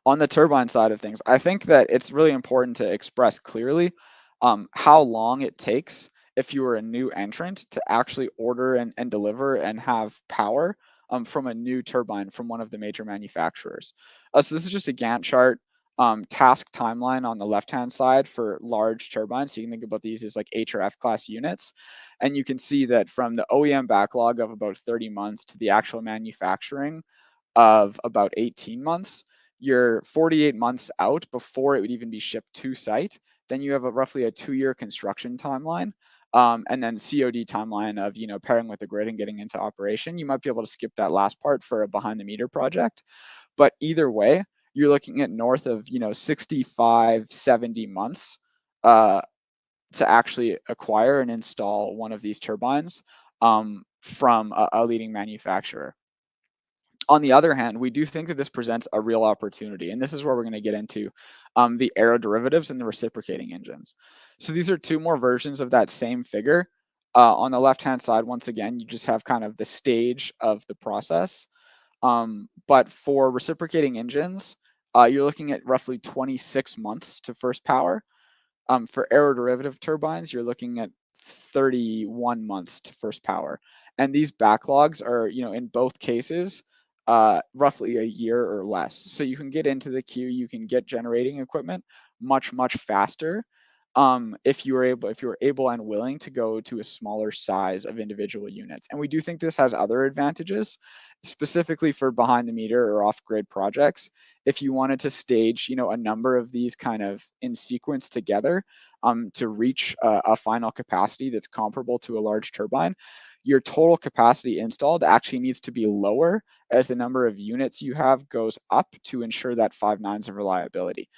On the turbine side of things, I think that it's really important to express clearly how long it takes if you are a new entrant to actually order and deliver and have power from a new turbine from one of the major manufacturers. So this is just a Gantt chart task timeline on the left-hand side for large turbines. So you can think about these as like H or F class units. And you can see that from the OEM backlog of about 30 months to the actual manufacturing of about 18 months, you're 48 months out before it would even be shipped to site. Then you have roughly a 2-year construction timeline, and then COD timeline of pairing with the grid and getting into operation. You might be able to skip that last part for a behind the meter project, but either way, you're looking at north of 65, 70 months uh, to actually acquire and install one of these turbines from a leading manufacturer. On the other hand, we do think that this presents a real opportunity, and this is where we're going to get into the aeroderivatives and the reciprocating engines. So these are two more versions of that same figure. On the left-hand side, once again, you just have kind of the stage of the process. But for reciprocating engines, you're looking at roughly 26 months to first power. For aeroderivative turbines, you're looking at 31 months to first power. And these backlogs are, in both cases, roughly a year or less. So you can get into the queue, you can get generating equipment much faster if you were able and willing to go to a smaller size of individual units. And we do think this has other advantages, specifically for behind the meter or off grid projects. If you wanted to stage, a number of these kind of in sequence together to reach a final capacity that's comparable to a large turbine, your total capacity installed actually needs to be lower as the number of units you have goes up to ensure that 5 nines of reliability.